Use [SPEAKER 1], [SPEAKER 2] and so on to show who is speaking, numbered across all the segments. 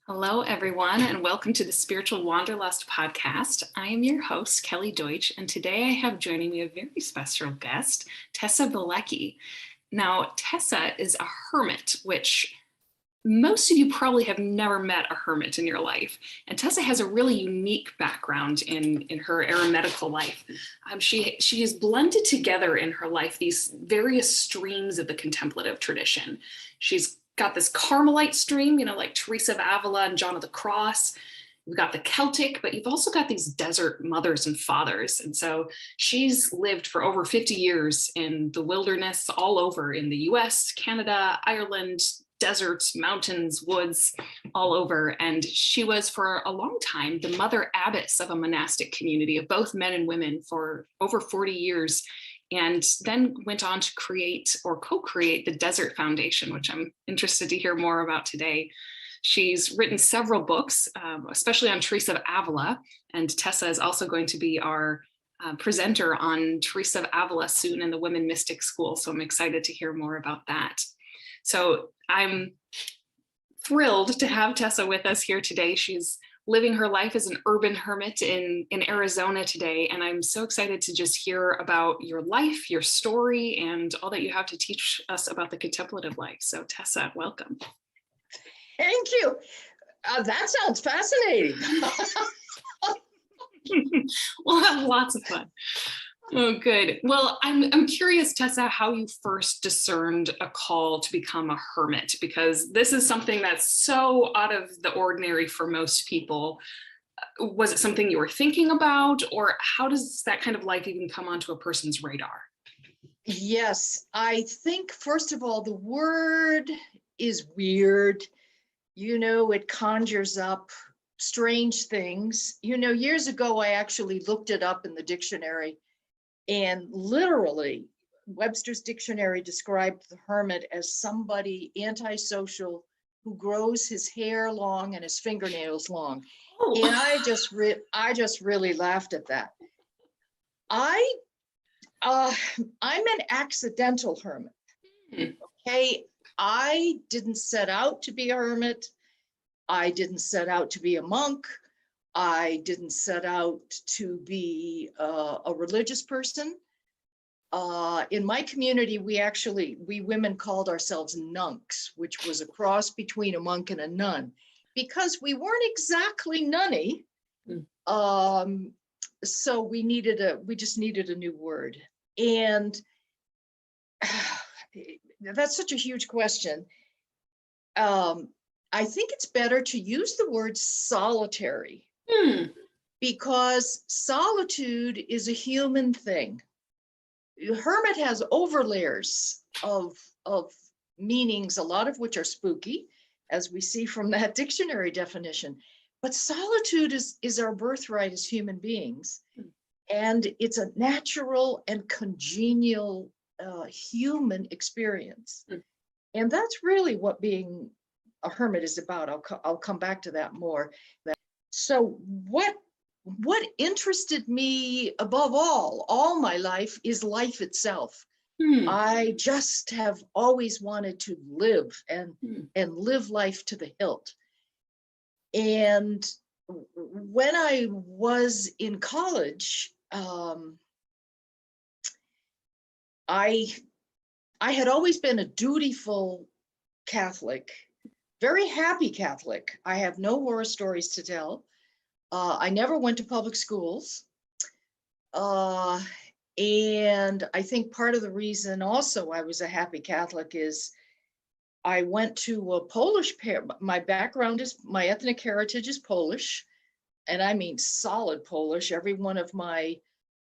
[SPEAKER 1] Hello, everyone, and welcome to the Spiritual Wanderlust podcast. I am your host, Kelly Deutsch, and today I have joining me a very special guest, Tessa Bielecki. Now, Tessa is a hermit, which most of you probably have never met a hermit in your life. And Tessa has a really unique background in her eremitical life. She has blended together in her life these various streams of the contemplative tradition. She's got this Carmelite stream, like Teresa of Avila and John of the Cross. We've got the Celtic, but you've also got these desert mothers and fathers. And so she's lived for over 50 years in the wilderness all over in the US, Canada, Ireland, deserts, mountains, woods, all over. And she was for a long time the mother abbess of a monastic community of both men and women for over 40 years. And then went on to create or co-create the Desert Foundation, which I'm interested to hear more about today. She's written several books, especially on Teresa of Avila, and Tessa is also going to be our presenter on Teresa of Avila soon in the Women Mystic School, so I'm excited to hear more about that. So I'm thrilled to have Tessa with us here today. She's living her life as an urban hermit in Arizona today. And I'm so excited to just hear about your life, your story, and all that you have to teach us about the contemplative life. So Tessa, welcome.
[SPEAKER 2] Thank you. That sounds fascinating.
[SPEAKER 1] We'll have lots of fun. Oh, good. Well, I'm curious, Tessa, how you first discerned a call to become a hermit, because this is something that's so out of the ordinary for most people. Was it something you were thinking about, or how does that kind of life even come onto a person's radar?
[SPEAKER 2] Yes, I think, first of all, the word is weird. It conjures up strange things. Years ago, I actually looked it up in the dictionary. And literally, Webster's dictionary described the hermit as somebody antisocial who grows his hair long and his fingernails long. Oh. And I just really laughed at that. I'm an accidental hermit. Okay, I didn't set out to be a hermit. I didn't set out to be a monk. I didn't set out to be a religious person. In my community, we women called ourselves nunks, which was a cross between a monk and a nun, because we weren't exactly nunny. So we just needed a new word. And that's such a huge question. I think it's better to use the word solitary. Because solitude is a human thing. Hermit has overlayers of meanings, a lot of which are spooky, as we see from that dictionary definition. But solitude is our birthright as human beings. And it's a natural and congenial human experience. And that's really what being a hermit is about. I'll come back to that more. So what interested me above all my life is life itself. I just have always wanted to live and live life to the hilt. And when I was in college, I had always been a dutiful Catholic, very happy Catholic. I have no horror stories to tell. I never went to public schools. And I think part of the reason also I was a happy Catholic is I went to a Polish my background is, my ethnic heritage is Polish. And I mean solid Polish. Every one of my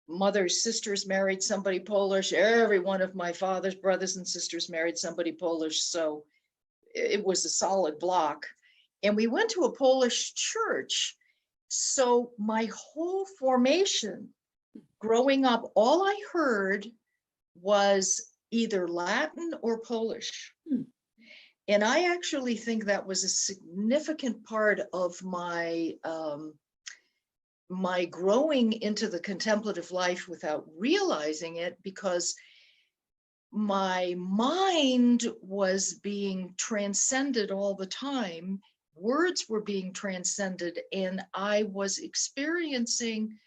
[SPEAKER 2] mother's sisters married somebody Polish. Every one of my father's brothers and sisters married somebody Polish. So it was a solid block. And we went to a Polish church. So my whole formation growing up, all I heard was either Latin or Polish. And I actually think that was a significant part of my my growing into the contemplative life without realizing it, because my mind was being transcended all the time words were being transcended, and I was experiencing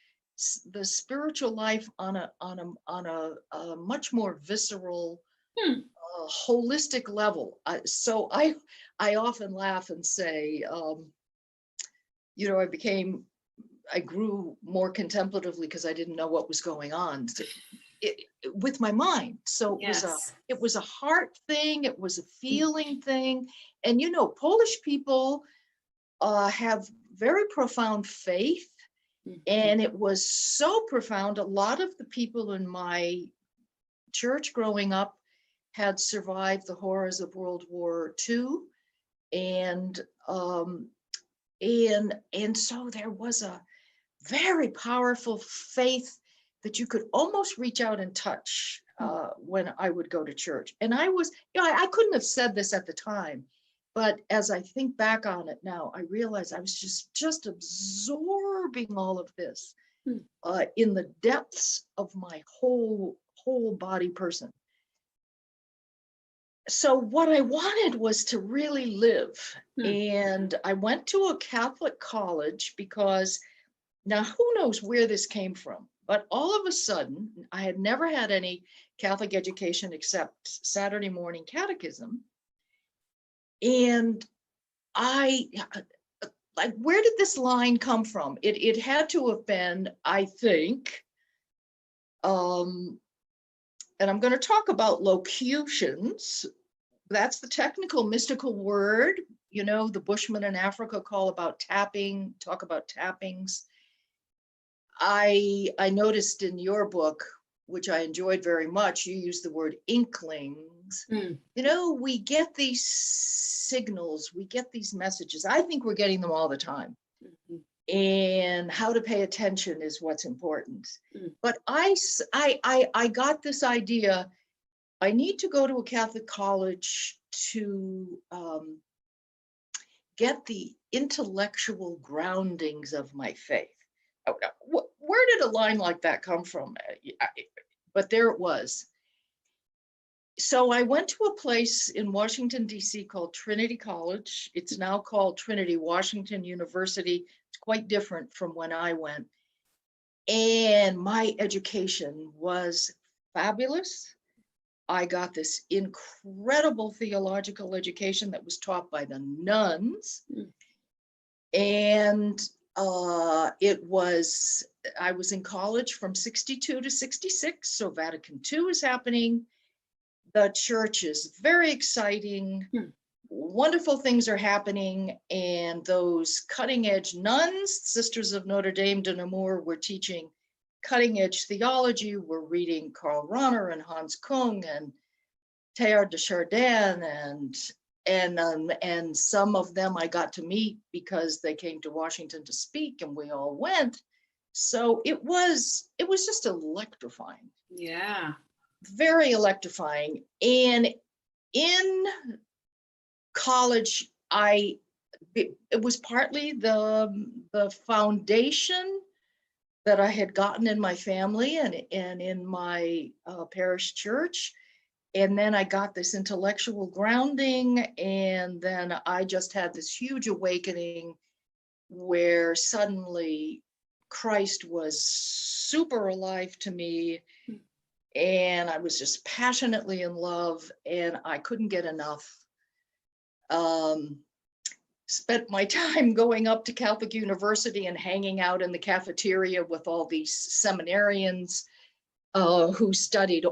[SPEAKER 2] the spiritual life on a much more visceral,
[SPEAKER 1] Hmm.
[SPEAKER 2] holistic level. So I often laugh and say, you know, I grew more contemplatively because I didn't know what was going on with my mind. So
[SPEAKER 1] Yes.
[SPEAKER 2] it was a heart thing, it was a feeling thing. And you know, Polish people have very profound faith,
[SPEAKER 1] Mhm.
[SPEAKER 2] and it was so profound. A lot of the people in my church growing up had survived the horrors of World War II, and um, and so there was a very powerful faith that you could almost reach out and touch when I would go to church. And I was, you know, I couldn't have said this at the time, but as I think back on it now, I realize I was just absorbing all of this
[SPEAKER 1] Hmm.
[SPEAKER 2] in the depths of my whole body person. So what I wanted was to really live.
[SPEAKER 1] Hmm.
[SPEAKER 2] And I went to a Catholic college because now who knows where this came from, but all of a sudden, I had never had any Catholic education except Saturday morning catechism. And I, like, where did this line come from? It had to have been, I think, and I'm going to talk about locutions. That's the technical mystical word. You know, the Bushmen in Africa talk about tappings. I noticed in your book, which I enjoyed very much, you use the word inklings.
[SPEAKER 1] Hmm.
[SPEAKER 2] You know, we get these signals, we get these messages. I think we're getting them all the time.
[SPEAKER 1] Mhm.
[SPEAKER 2] And how to pay attention is what's important.
[SPEAKER 1] Hmm.
[SPEAKER 2] But I got this idea. I need to go to a Catholic college to get the intellectual groundings of my faith. Where did a line like that come from? But there it was. So I went to a place in Washington, D.C. called Trinity College. It's now called Trinity Washington University. It's quite different from when I went. And my education was fabulous. I got this incredible theological education that was taught by the nuns.
[SPEAKER 1] Hmm.
[SPEAKER 2] And I was in college from 62 to 66. So Vatican II is happening. The church is very exciting.
[SPEAKER 1] Hmm.
[SPEAKER 2] Wonderful things are happening. And those cutting edge nuns, Sisters of Notre Dame de Namur, were teaching cutting edge theology. We're reading Karl Rahner and Hans Kung and Teilhard de Chardin, and some of them I got to meet because they came to Washington to speak, and we all went. So it was just electrifying,
[SPEAKER 1] Yeah.
[SPEAKER 2] very electrifying. And in college, it was partly the foundation that I had gotten in my family and in my parish church. And then I got this intellectual grounding, and then I just had this huge awakening where suddenly Christ was super alive to me,
[SPEAKER 1] Hmm.
[SPEAKER 2] and I was just passionately in love, and I couldn't get enough. Spent my time going up to Catholic University and hanging out in the cafeteria with all these seminarians who studied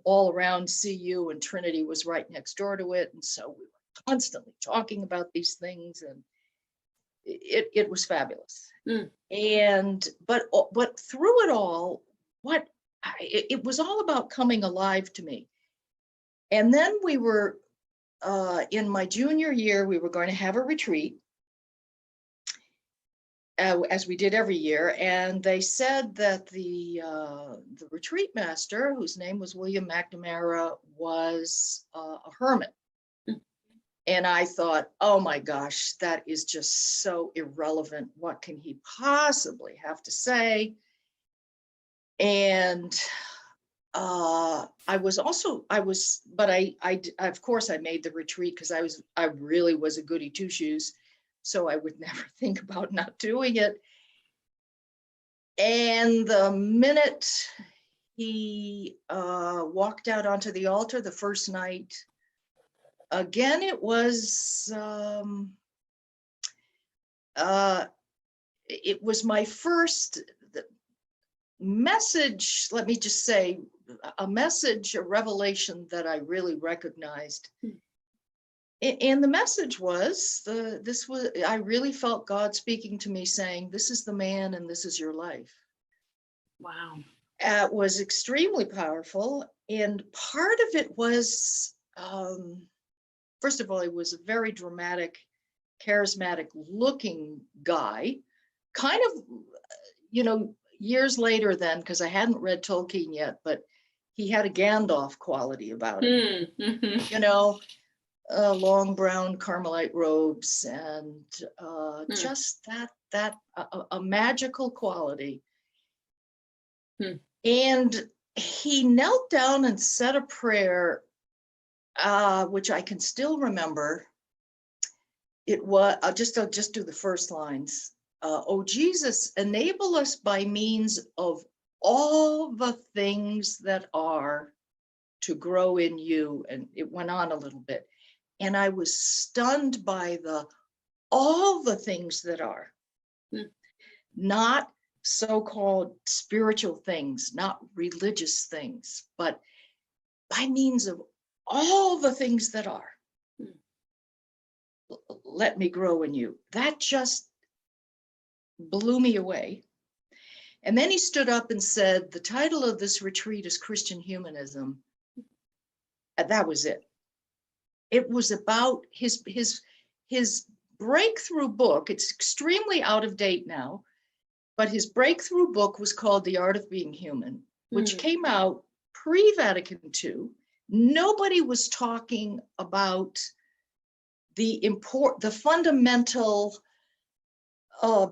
[SPEAKER 2] all around CU, and Trinity was right next door to it. And so we were constantly talking about these things, and it was fabulous.
[SPEAKER 1] Hmm.
[SPEAKER 2] But through it all, it was all about coming alive to me. And then we were in my junior year, we were going to have a retreat, as we did every year, and they said that the retreat master, whose name was William McNamara, was a hermit.
[SPEAKER 1] Hmm.
[SPEAKER 2] And I thought, oh my gosh, that is just so irrelevant. What can he possibly have to say? And but I of course I made the retreat because I really was a goody two shoes. so I would never think about not doing it. And the minute he walked out onto the altar the first night, again, it was my first message, let me just say, a message, a revelation that I really recognized. And the message was, I really felt God speaking to me saying, this is the man and this is your life.
[SPEAKER 1] Wow.
[SPEAKER 2] It was extremely powerful. And part of it was, first of all, he was a very dramatic, charismatic looking guy, kind of, years later then, because I hadn't read Tolkien yet, but he had a Gandalf quality about him. Long brown Carmelite robes and just that a magical quality. And he knelt down and said a prayer, which I can still remember. It was, I'll just do the first lines. Oh, Jesus, enable us by means of all the things that are to grow in you. And it went on a little bit. And I was stunned by all the things that are, not so-called spiritual things, not religious things, but by means of all the things that are. Let me grow in you. That just blew me away. And then he stood up and said, the title of this retreat is Christian Humanism. And that was it. It was about his breakthrough book. It's extremely out of date now, but his breakthrough book was called The Art of Being Human, which came out pre-Vatican II. Nobody was talking about the fundamental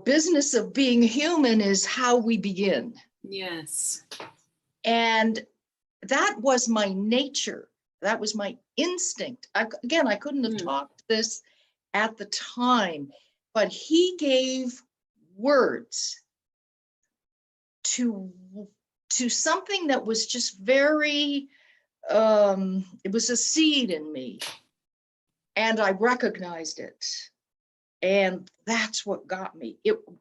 [SPEAKER 2] business of being human is how we begin.
[SPEAKER 1] Yes.
[SPEAKER 2] And that was my nature. That was my instinct. I couldn't have talked this at the time, but he gave words to something that was just very, it was a seed in me. And I recognized it. And that's what got me.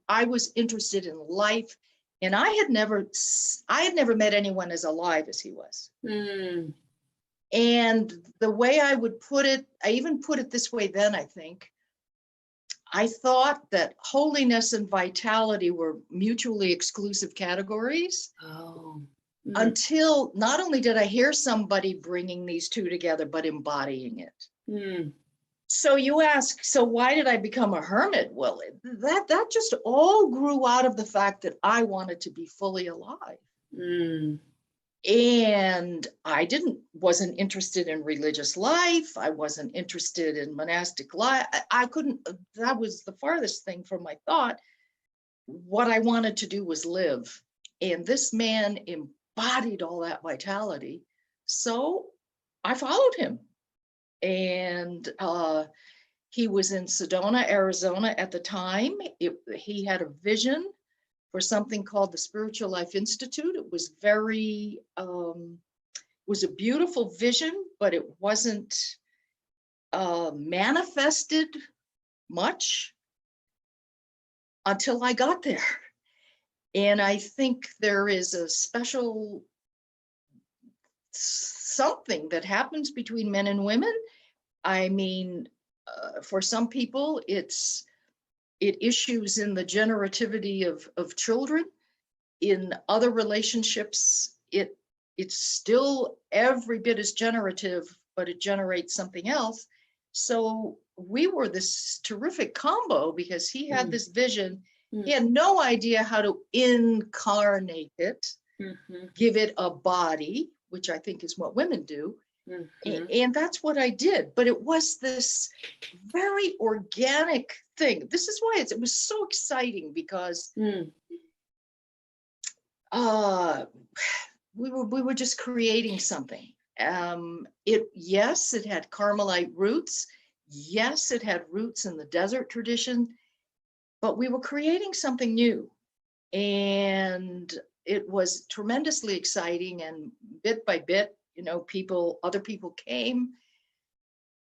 [SPEAKER 2] I was interested in life, and I had never met anyone as alive as he was. And the way I would put it, I even put it this way then, I think, I thought that holiness and vitality were mutually exclusive categories. Until not only did I hear somebody bringing these two together, but embodying it. So you ask, so why did I become a hermit? Well, that just all grew out of the fact that I wanted to be fully alive. And I wasn't interested in religious life. I wasn't interested in monastic life. I couldn't, that was the farthest thing from my thought. What I wanted to do was live. And this man embodied all that vitality. So I followed him. And he was in Sedona, Arizona at the time. He had a vision for something called the Spiritual Life Institute. It was was a beautiful vision, but it wasn't manifested much until I got there. And I think there is a special something that happens between men and women. I mean, for some people, it issues in the generativity of children. In other relationships, it's still every bit as generative, but it generates something else. So we were this terrific combo because he had this vision. He had no idea how to incarnate it, give it a body, which I think is what women do. And that's what I did. But it was this very organic thing. This is why it was so exciting, because we were just creating something. It had Carmelite roots. Yes, it had roots in the desert tradition, but we were creating something new. And it was tremendously exciting. And bit by bit, other people came,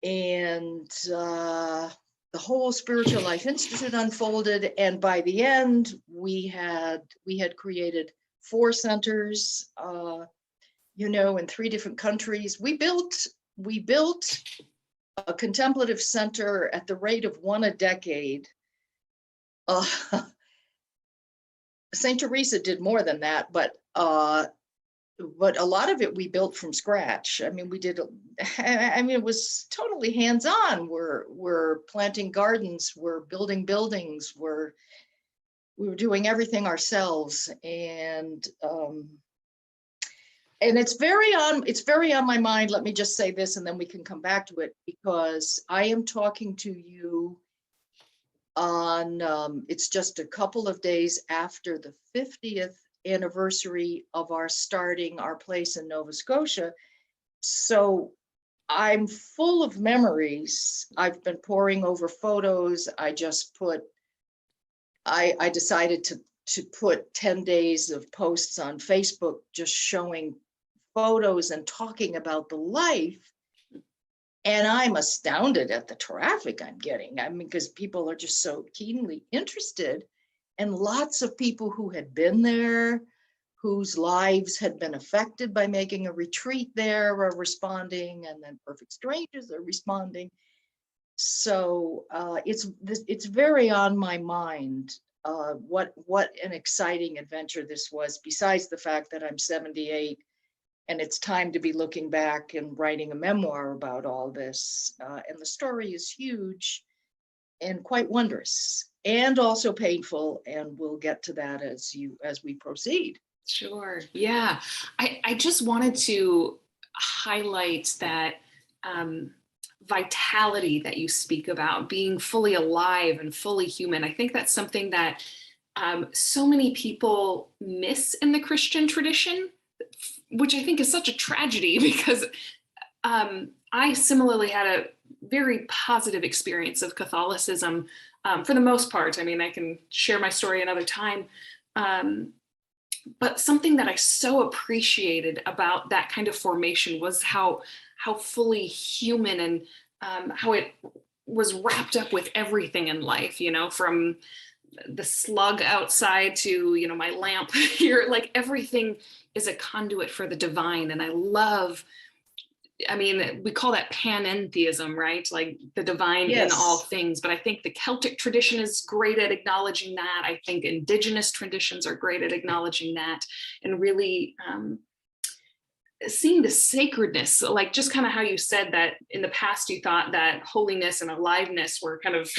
[SPEAKER 2] and the whole Spiritual Life Institute unfolded. And by the end, we had created 4 centers, in 3 different countries. We built a contemplative center at the rate of 1 a decade. St. Teresa did more than that, but a lot of it we built from scratch. I mean, it was totally hands-on. We're planting gardens, we're building buildings, we were doing everything ourselves. And it's very on my mind. Let me just say this, and then we can come back to it, because I am talking to you on, it's just a couple of days after the 50th anniversary of our starting our place in Nova Scotia. So I'm full of memories. I've been poring over photos. I decided to put 10 days of posts on Facebook, just showing photos and talking about the life. And I'm astounded at the traffic I'm getting. I mean, because people are just so keenly interested, and lots of people who had been there, whose lives had been affected by making a retreat there, are responding, and then perfect strangers are responding. So it's very on my mind, what an exciting adventure this was, besides the fact that I'm 78 and it's time to be looking back and writing a memoir about all this. And the story is huge and quite wondrous, and also painful. And we'll get to that as we proceed.
[SPEAKER 1] Sure. Yeah. I just wanted to highlight that vitality that you speak about, being fully alive and fully human. I think that's something that so many people miss in the Christian tradition, which I think is such a tragedy, because I similarly had a very positive experience of Catholicism for the most part. I mean, I can share my story another time. But something that I so appreciated about that kind of formation was how fully human, and how it was wrapped up with everything in life, from the slug outside to, my lamp here. Like, everything is a conduit for the divine. And we call that panentheism, right? Like the divine in all things. But I think the Celtic tradition is great at acknowledging that. I think indigenous traditions are great at acknowledging that, and really seeing the sacredness, like just kind of how you said that in the past you thought that holiness and aliveness were kind of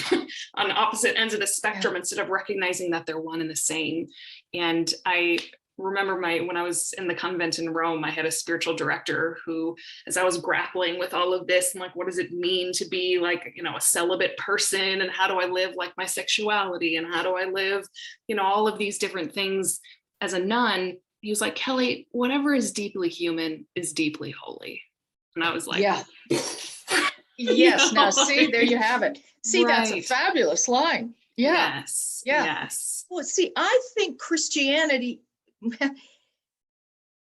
[SPEAKER 1] on opposite ends of the spectrum, instead of recognizing that they're one and the same. And I remember when I was in the convent in Rome, I had a spiritual director who, as I was grappling with all of this, and like, what does it mean to be like, a celibate person, and how do I live like my sexuality, and how do I live, all of these different things as a nun, he was like, Kelly, whatever is deeply human is deeply holy. And I was like,
[SPEAKER 2] yeah. Yes. Now, see, there you have it. See, right. That's a fabulous line. Yeah.
[SPEAKER 1] Yes. Yeah. Yes.
[SPEAKER 2] Well, see, I think Christianity,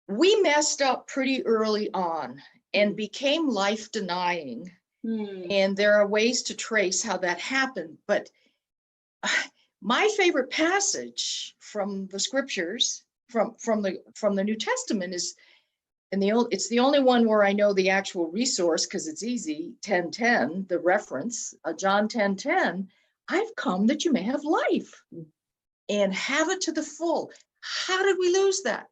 [SPEAKER 2] we messed up pretty early on and became life denying. And there are ways to trace how that happened. But my favorite passage from the scriptures, from the New Testament, is it's the only one where I know the actual resource, because it's easy. 10:10, the reference, John 10:10. I've come that you may have life and have it to the full. How did we lose that?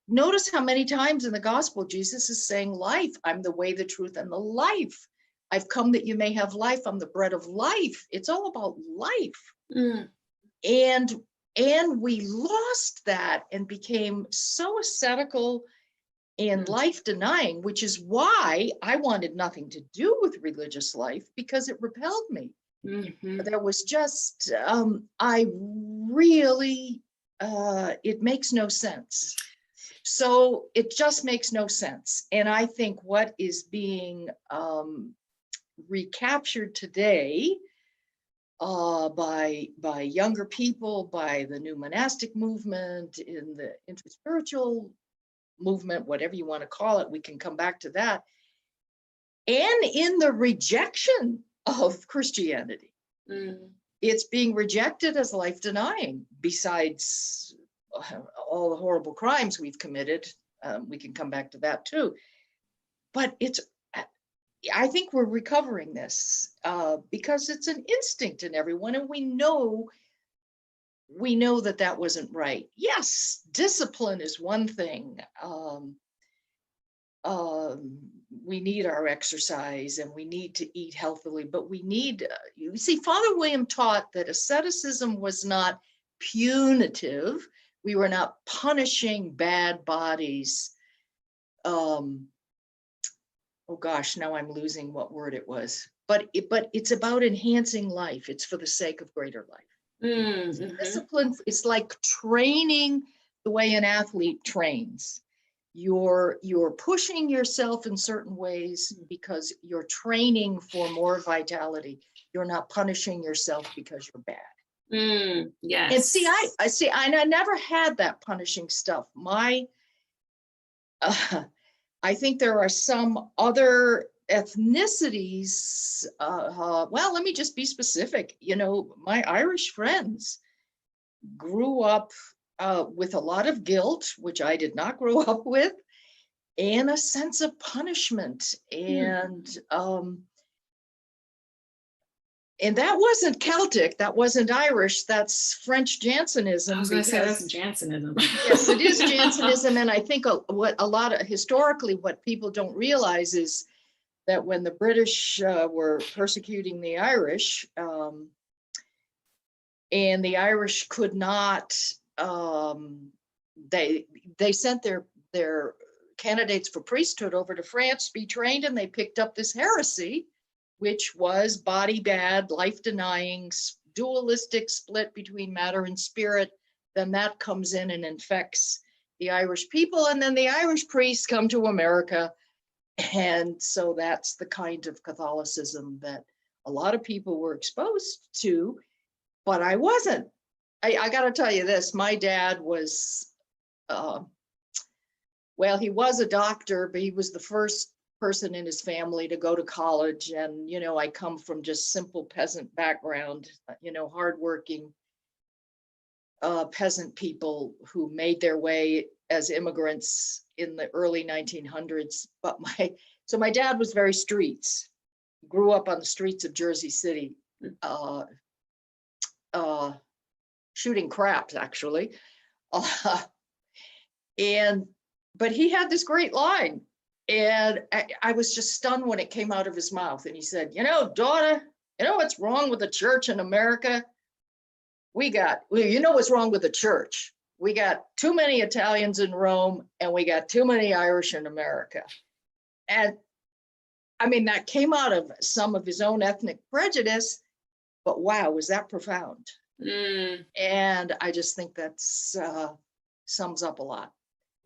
[SPEAKER 2] Notice how many times in the gospel Jesus is saying life. I'm the way, the truth, and the life. I've come that you may have life. I'm the bread of life. It's all about life. And we lost that and became so ascetical and life denying, which is why I wanted nothing to do with religious life, because it repelled me. There was just, I really, it makes no sense. So it just makes no sense. And I think what is being recaptured today by younger people, by the new monastic movement, in the interspiritual movement, whatever you want to call it. We can come back to that. And in the rejection of Christianity. It's being rejected as life denying, besides all the horrible crimes we've committed. We can come back to that too. But I think we're recovering this because it's an instinct in everyone, and we know that wasn't right. Yes, discipline is one thing. We need our exercise and we need to eat healthily, but we need, you see, Father William taught that asceticism was not punitive. We were not punishing bad bodies. Oh gosh, now I'm losing what word it was, but it's about enhancing life. It's for the sake of greater life. Discipline is like training the way an athlete trains. You're pushing yourself in certain ways because you're training for more vitality. You're not punishing yourself because you're bad.
[SPEAKER 1] Yes.
[SPEAKER 2] And see, I never had that punishing stuff. I think there are some other ethnicities. Well, let me just be specific. You know, my Irish friends grew up with a lot of guilt, which I did not grow up with, and a sense of punishment. And that wasn't Celtic, that wasn't Irish, that's French Jansenism.
[SPEAKER 1] I was going to say that's Jansenism.
[SPEAKER 2] Yes, it is Jansenism. And I think historically, what people don't realize is that when the British were persecuting the Irish, and the Irish could not, they sent their candidates for priesthood over to France to be trained, and they picked up this heresy, which was body bad, life denying, dualistic split between matter and spirit. Then that comes in and infects the Irish people, and then the Irish priests come to America. And so that's the kind of Catholicism that a lot of people were exposed to, but I wasn't. I got to tell you this, my dad was, well, he was a doctor, but he was the first person in his family to go to college. And, you know, I come from just simple peasant background, you know, hardworking peasant people who made their way as immigrants in the early 1900s. But my dad was very streets, grew up on the streets of Jersey City, shooting craps, actually. But he had this great line, and I was just stunned when it came out of his mouth. And he said, you know, daughter, you know what's wrong with the church in America? You know what's wrong with the church? We got too many Italians in Rome, and we got too many Irish in America. And I mean, that came out of some of his own ethnic prejudice, but wow, was that profound. And I just think that's sums up a lot.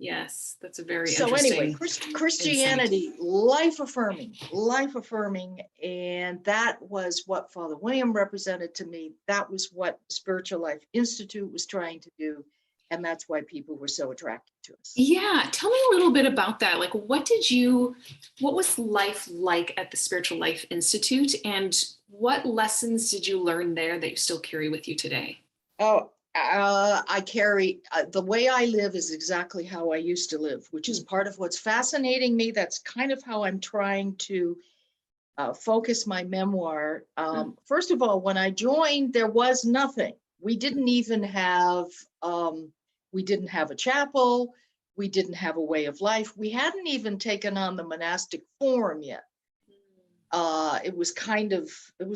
[SPEAKER 1] Yes, that's a very
[SPEAKER 2] so
[SPEAKER 1] interesting.
[SPEAKER 2] Anyway, Christianity, life affirming, and that was what Father William represented to me. That was what the Spiritual Life Institute was trying to do, and that's why people were so attracted to us.
[SPEAKER 1] Yeah, tell me a little bit about that. Like, what was life like at the Spiritual Life Institute, and what lessons did you learn there that you still carry with you today?
[SPEAKER 2] Oh, I carry, the way I live is exactly how I used to live, which is part of what's fascinating me. That's kind of how I'm trying to focus my memoir. First of all, when I joined, there was nothing. We didn't even have, a chapel. We didn't have a way of life. We hadn't even taken on the monastic form yet. It was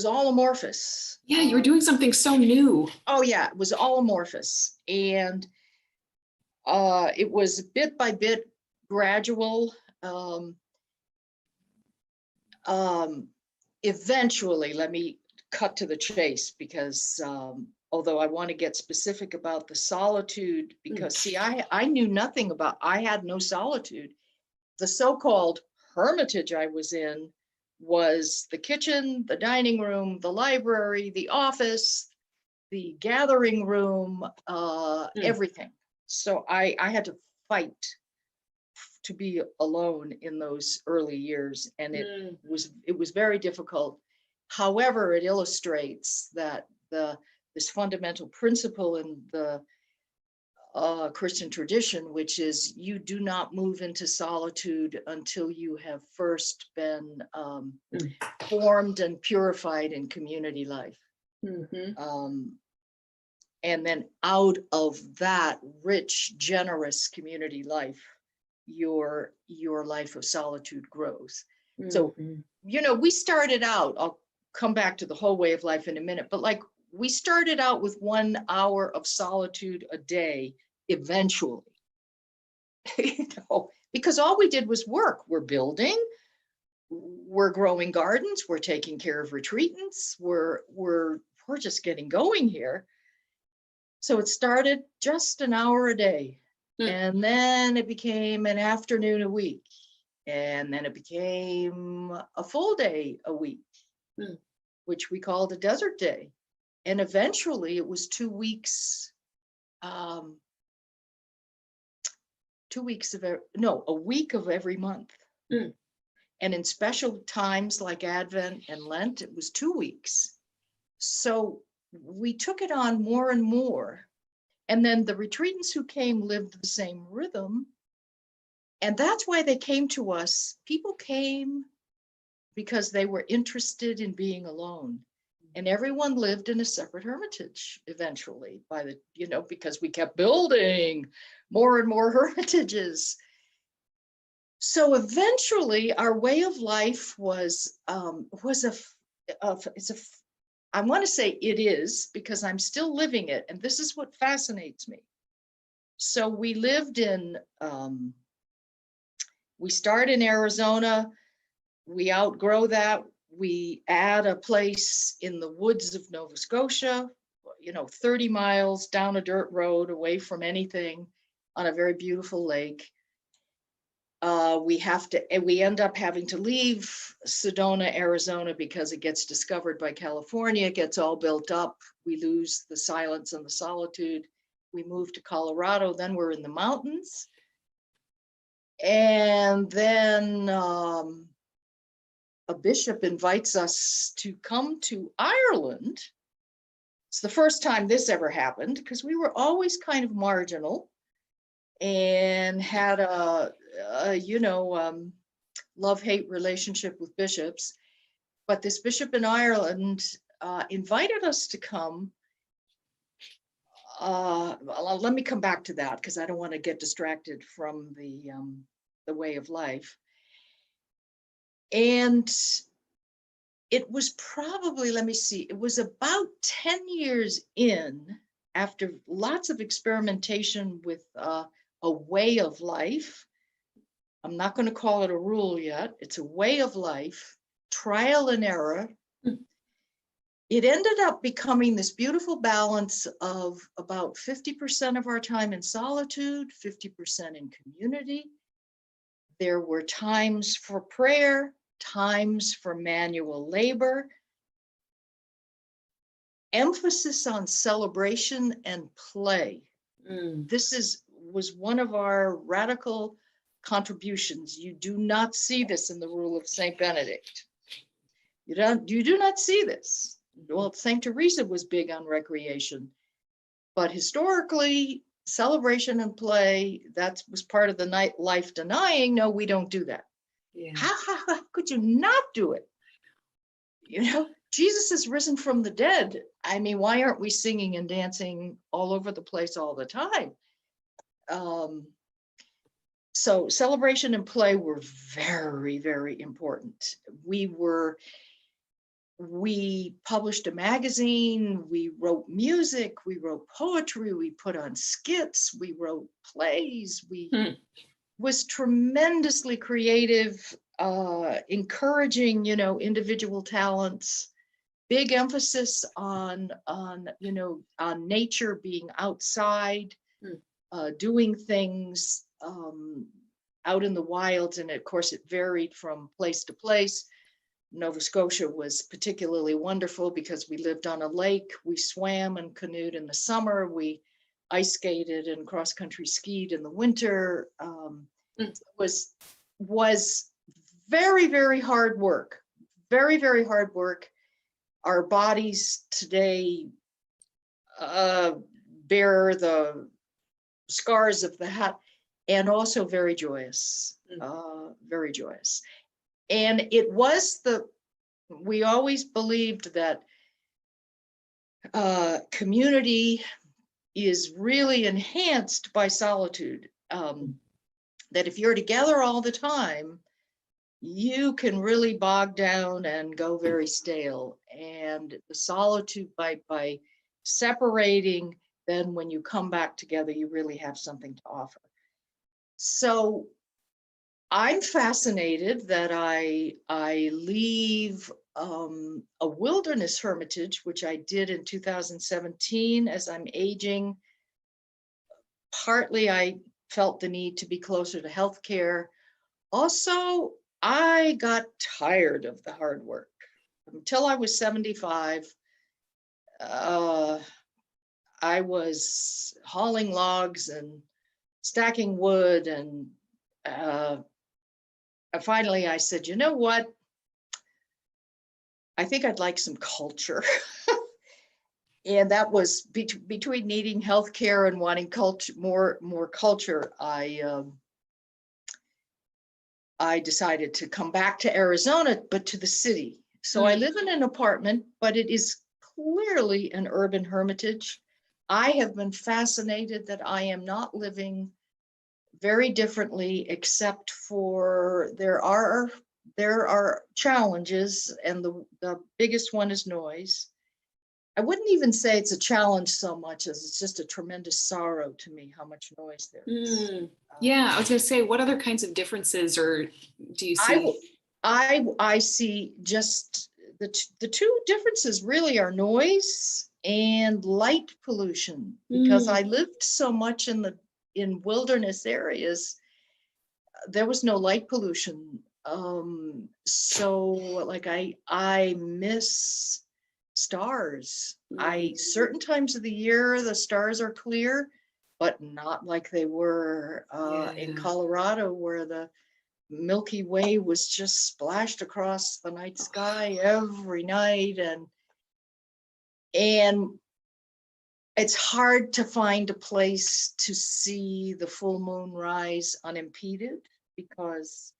[SPEAKER 2] all amorphous.
[SPEAKER 1] Yeah, you were doing something so new.
[SPEAKER 2] Oh yeah, it was all amorphous. And it was bit by bit, gradual. Eventually, let me cut to the chase, because although I want to get specific about the solitude, because see, I knew nothing about, I had no solitude. The so-called hermitage I was in was the kitchen, the dining room, the library, the office, the gathering room, everything. So I had to fight to be alone in those early years, and it was very difficult. However, it illustrates that this fundamental principle in the Christian tradition, which is you do not move into solitude until you have first been formed and purified in community life. And then out of that rich, generous community life, your life of solitude grows. So, we started out, I'll come back to the whole way of life in a minute, but like we started out with 1 hour of solitude a day eventually, because all we did was work. We're building, we're growing gardens, we're taking care of retreatants, we're just getting going here. So it started just an hour a day, and then it became an afternoon a week, and then it became a full day a week, which we called a desert day. And eventually it was 2 weeks, a week of every month. And in special times like Advent and Lent, it was 2 weeks. So we took it on more and more. And then the retreatants who came lived the same rhythm. And that's why they came to us. People came because they were interested in being alone. And everyone lived in a separate hermitage eventually because we kept building more and more hermitages. So eventually our way of life was I want to say it is, because I'm still living it. And this is what fascinates me. So we lived we start in Arizona, we outgrow that. We add a place in the woods of Nova Scotia, 30 miles down a dirt road away from anything on a very beautiful lake. We end up having to leave Sedona, Arizona, because it gets discovered by California. It gets all built up. We lose the silence and the solitude. We move to Colorado. Then we're in the mountains. And then a bishop invites us to come to Ireland. It's the first time this ever happened, because we were always kind of marginal and had a love-hate relationship with bishops. But this bishop in Ireland invited us to come. Let me come back to that, because I don't want to get distracted from the way of life. And it was probably, it was about 10 years in, after lots of experimentation with a way of life. I'm not going to call it a rule yet. It's a way of life, trial and error. It ended up becoming this beautiful balance of about 50% of our time in solitude, 50% in community. There were times for prayer, times for manual labor, emphasis on celebration and play. This was one of our radical contributions. You do not see this in the rule of Saint Benedict. You do not see this. Well, Saint Teresa was big on recreation, but historically, celebration and play, that was part of the life denying. No, we don't do that. Yeah. How could you not do it? Jesus is risen from the dead. I mean, why aren't we singing and dancing all over the place all the time? So celebration and play were very, very important. We published a magazine, we wrote music, we wrote poetry, we put on skits, we wrote plays, was tremendously creative, encouraging, individual talents, big emphasis on nature, being outside, doing things out in the wilds. And of course it varied from place to place. Nova Scotia was particularly wonderful because we lived on a lake. We swam and canoed in the summer. We ice skated and cross-country skied in the winter. Was very, very hard work. Very, very hard work. Our bodies today bear the scars of that, and also very joyous, very joyous. And it was we always believed that community is really enhanced by solitude. That if you're together all the time, you can really bog down and go very stale. And the solitude, by separating, then when you come back together, you really have something to offer. So I'm fascinated that I leave a wilderness hermitage, which I did in 2017 as I'm aging. Partly I felt the need to be closer to healthcare. Also, I got tired of the hard work. Until I was 75, I was hauling logs and stacking wood, and finally I said, you know what? I think I'd like some culture. And that was between needing healthcare and wanting culture, more culture. I decided to come back to Arizona, but to the city. So I live in an apartment, but it is clearly an urban hermitage. I have been fascinated that I am not living very differently, except for there are challenges, and the biggest one is noise. I wouldn't even say it's a challenge so much as it's just a tremendous sorrow to me how much noise there is.
[SPEAKER 1] Yeah, I was going to say, what other kinds of differences or do you see?
[SPEAKER 2] I see just the two differences really are noise and light pollution, because I lived so much in wilderness areas, there was no light pollution. So like I miss stars. Certain times of the year the stars are clear, but not like they were in Colorado, where the Milky Way was just splashed across the night sky every night, and it's hard to find a place to see the full moon rise unimpeded, because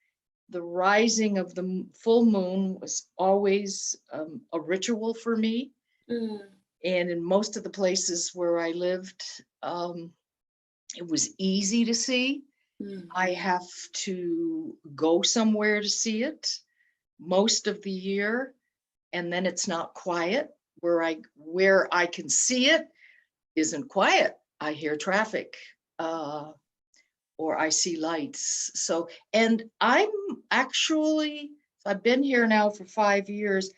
[SPEAKER 2] the rising of the full moon was always a ritual for me. And in most of the places where I lived, it was easy to see. I have to go somewhere to see it most of the year, and then it's not quiet. Where I can see it isn't quiet. I hear traffic, or I see lights. So, and I've been here now for 5 years.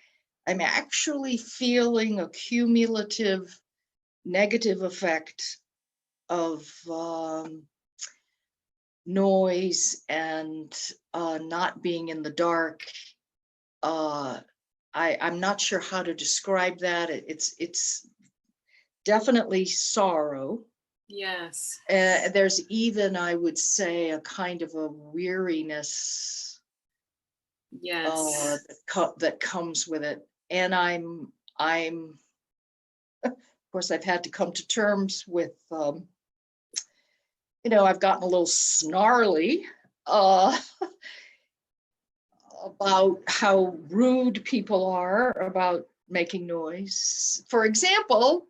[SPEAKER 2] I'm actually feeling a cumulative negative effect of noise and not being in the dark. I'm not sure how to describe that. It's definitely sorrow.
[SPEAKER 1] Yes.
[SPEAKER 2] There's even, I would say, a kind of a weariness.
[SPEAKER 1] Yes.
[SPEAKER 2] That comes with it. And I'm of course I've had to come to terms with I've gotten a little snarly about how rude people are about making noise. For example,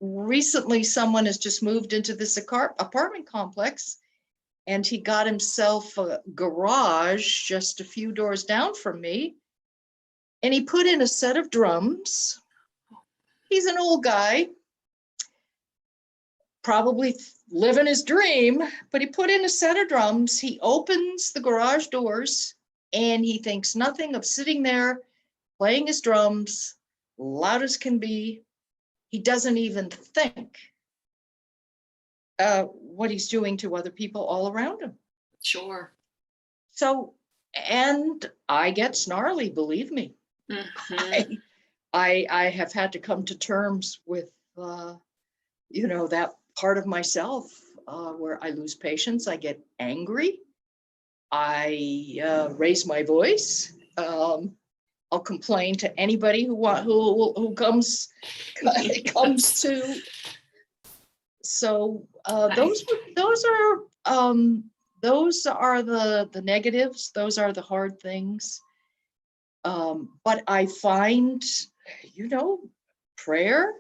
[SPEAKER 2] recently someone has just moved into this apartment complex, and he got himself a garage just a few doors down from me, and he put in a set of drums. He's an old guy, probably living his dream, but he put in a set of drums. He opens the garage doors and he thinks nothing of sitting there playing his drums, loud as can be. He doesn't even think what he's doing to other people all around him.
[SPEAKER 1] Sure.
[SPEAKER 2] So And I get snarly, believe me.
[SPEAKER 1] Mhm.
[SPEAKER 2] I have had to come to terms with, that part of myself where I lose patience, I get angry, I raise my voice. I'll complain to anybody who comes comes to. So
[SPEAKER 1] Nice.
[SPEAKER 2] those are the negatives. Those are the hard things. But I find, prayer,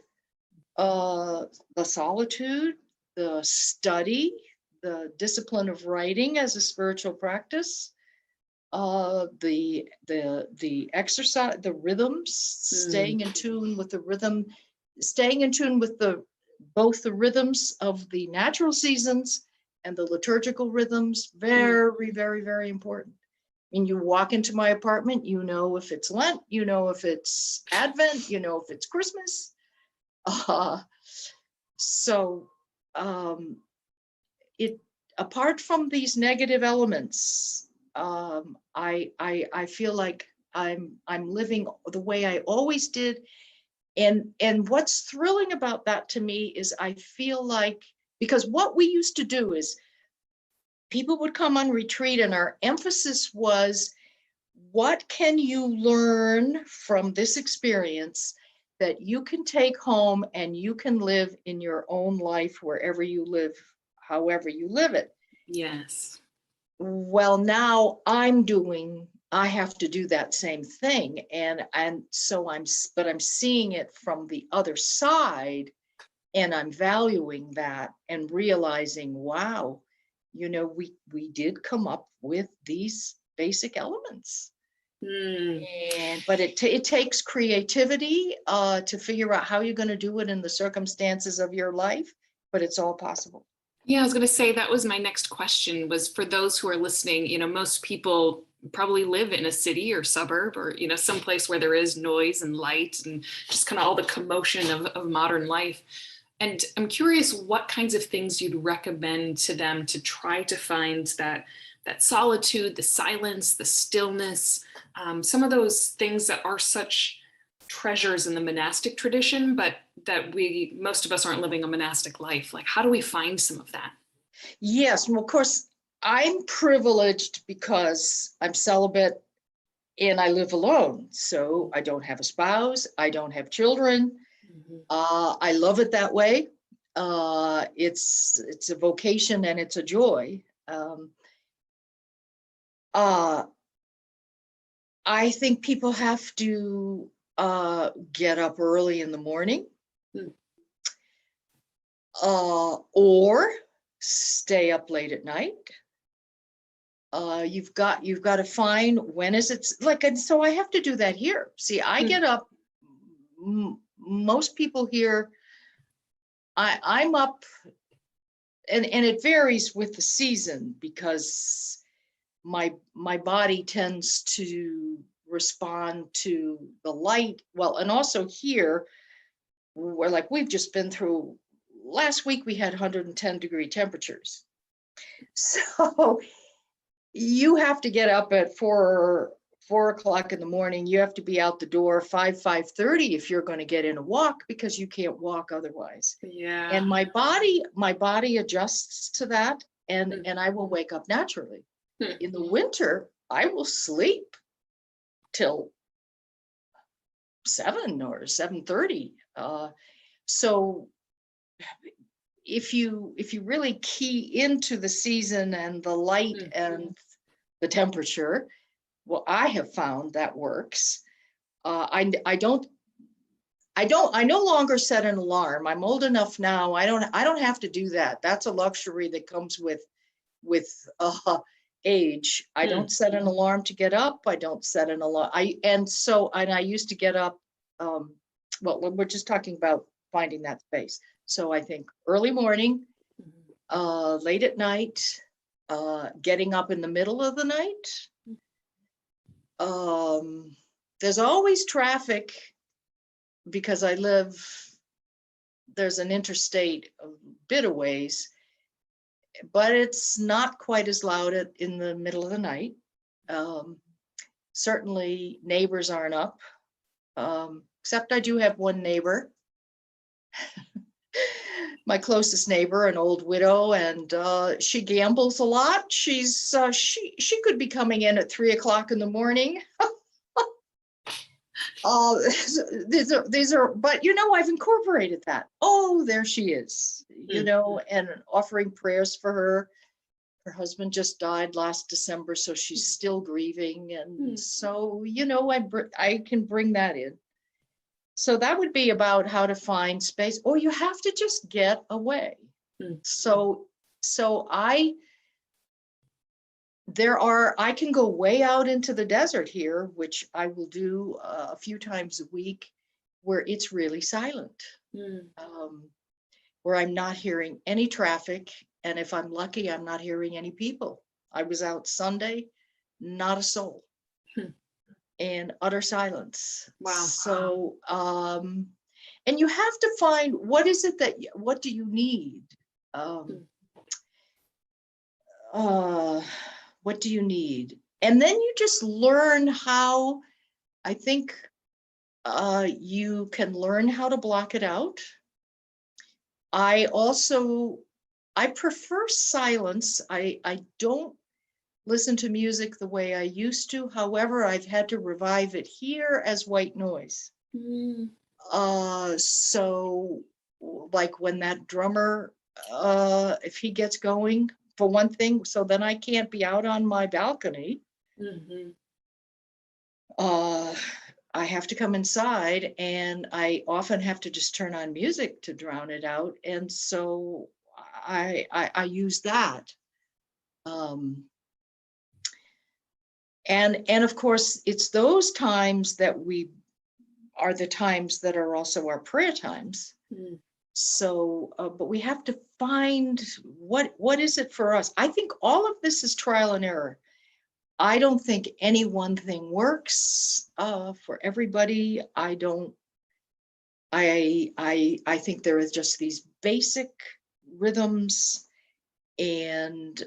[SPEAKER 2] the solitude, the study, the discipline of writing as a spiritual practice, the exercise, the rhythms, staying in tune with the rhythm, staying in tune with both the rhythms of the natural seasons and the liturgical rhythms. Very, very, very important. And you walk into my apartment, if it's Lent, if it's Advent, if it's Christmas. So it apart from these negative elements, I feel like I'm living the way I always did. And what's thrilling about that to me is I feel like, because what we used to do is people would come on retreat and our emphasis was, what can you learn from this experience that you can take home and you can live in your own life wherever you live, however you live it?
[SPEAKER 1] Yes.
[SPEAKER 2] Well, now I have to do that same thing. And so I'm seeing it from the other side, and I'm valuing that and realizing, wow, we did come up with these basic elements.
[SPEAKER 1] Mm.
[SPEAKER 2] But it takes creativity to figure out how you're going to do it in the circumstances of your life, but it's all possible.
[SPEAKER 1] Yeah, I was going to say that was my next question, was for those who are listening, most people probably live in a city or suburb or, someplace where there is noise and light and just kind of all the commotion of modern life. And I'm curious what kinds of things you'd recommend to them to try to find that solitude, the silence, the stillness, some of those things that are such treasures in the monastic tradition, but that most of us aren't living a monastic life. Like, how do we find some of that?
[SPEAKER 2] Yes, well, of course, I'm privileged because I'm celibate and I live alone. So I don't have a spouse, I don't have children. I love it that way. It's a vocation and it's a joy. I think people have to get up early in the morning, or stay up late at night. You've got to find when is it like, and so I have to do that here. See, I get up. Most people here, I'm up, and it varies with the season because my body tends to respond to the light. Well, and also here, we're like, we've just been through, last week we had 110-degree temperatures. So you have to get up at 4 o'clock in the morning. You have to be out the door 5:30 if you're going to get in a walk, because you can't walk otherwise.
[SPEAKER 1] Yeah.
[SPEAKER 2] And my body adjusts to that, and I will wake up naturally. In the winter, I will sleep till 7 or 7:30. So if you really key into the season and the light and the temperature, well, I have found that works. I no longer set an alarm. I'm old enough now. I don't have to do that. That's a luxury that comes with age. I don't set an alarm to get up. I don't set an alarm. I used to get up. Well, we're just talking about finding that space. So I think early morning, late at night, getting up in the middle of the night. There's always traffic because there's an interstate a bit of ways, but it's not quite as loud in the middle of the night. Certainly neighbors aren't up, except I do have one neighbor, my closest neighbor, an old widow, and she gambles a lot. She could be coming in at 3 o'clock in the morning. These are, but I've incorporated that. Oh, there she is, and offering prayers for her. Her husband just died last December, so she's still grieving. And so, I can bring that in. So that would be about how to find space, or you have to just get away. So I can go way out into the desert here, which I will do a few times a week, where it's really silent, where I'm not hearing any traffic. And if I'm lucky, I'm not hearing any people. I was out Sunday, not a soul, and utter silence.
[SPEAKER 1] Wow.
[SPEAKER 2] So, and you have to find, what do you need? What do you need? And then you just learn how, I think you can learn how to block it out. I prefer silence. I don't listen to music the way I used to. However, I've had to revive it here as white noise. So like when that drummer, if he gets going, for one thing, so then I can't be out on my balcony. I have to come inside, and I often have to just turn on music to drown it out. And so I use that. And of course, it's those times that are the times that are also our prayer times. So, but we have to find what is it for us. I think all of this is trial and error. I don't think any one thing works for everybody. I think there is just these basic rhythms, and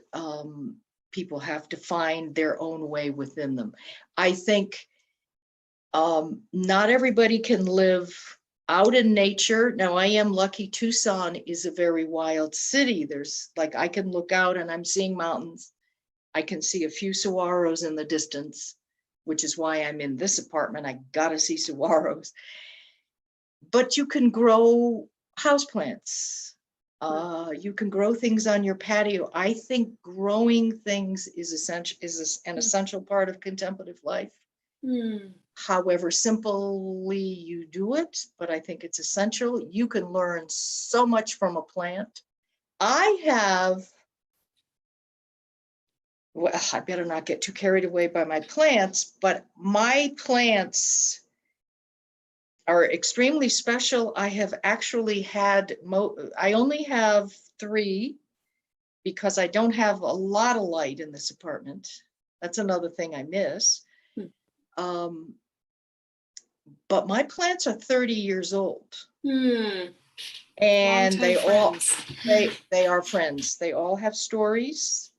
[SPEAKER 2] people have to find their own way within them. I think not everybody can live out in nature. Now, I am lucky. Tucson is a very wild city. There's I can look out and I'm seeing mountains. I can see a few saguaros in the distance, which is why I'm in this apartment. I gotta see saguaros. But you can grow houseplants. You can grow things on your patio. I think growing things is an essential part of contemplative life. However simply you do it, but I think it's essential. You can learn so much from a plant. I better not get too carried away by my plants, but my plants are extremely special. I have actually had, I only have 3 because I don't have a lot of light in this apartment. That's another thing I miss. But my plants are 30 years old. And they are friends. They all have stories.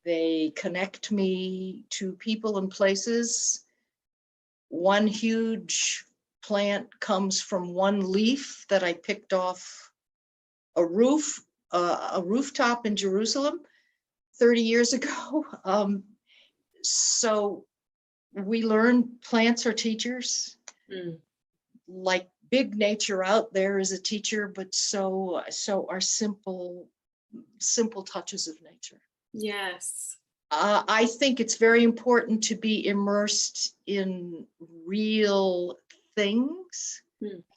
[SPEAKER 2] They connect me to people and places. One huge plant comes from one leaf that I picked off a rooftop in Jerusalem 30 years ago. So we learn plants are teachers. Like big nature out there is a teacher, but so are simple touches of nature.
[SPEAKER 1] Yes.
[SPEAKER 2] I think it's very important to be immersed in real things.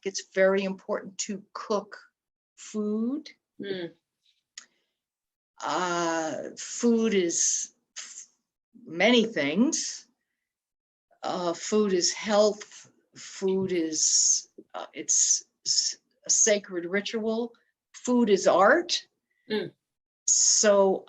[SPEAKER 2] It's very important to cook food. Food is many things. Food is health. Food is it's a sacred ritual. Food is art. So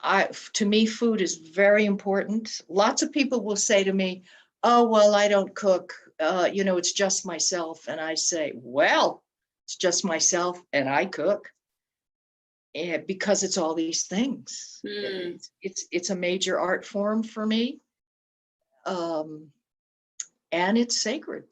[SPEAKER 2] to me, food is very important. Lots of people will say to me, oh, well, I don't cook. It's just myself. And I say, well, it's just myself and I cook. And because it's all these things. It's a major art form for me. and it's sacred.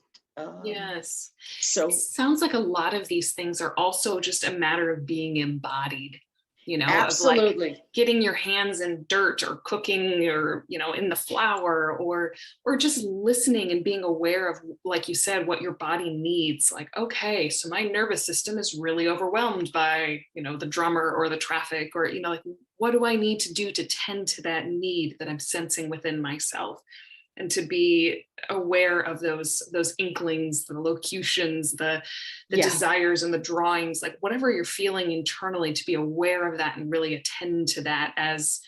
[SPEAKER 1] Yes.
[SPEAKER 2] So
[SPEAKER 1] It sounds like a lot of these things are also just a matter of being embodied, of like
[SPEAKER 2] absolutely.
[SPEAKER 1] getting your hands in dirt or cooking or, in the flour or just listening and being aware of, like you said, what your body needs. Like, okay, so my nervous system is really overwhelmed by, the drummer or the traffic or, like, what do I need to do to tend to that need that I'm sensing within myself? And to be aware of those inklings, the locutions, the
[SPEAKER 2] Yeah.
[SPEAKER 1] desires and the drawings, like whatever you're feeling internally, to be aware of that and really attend to that as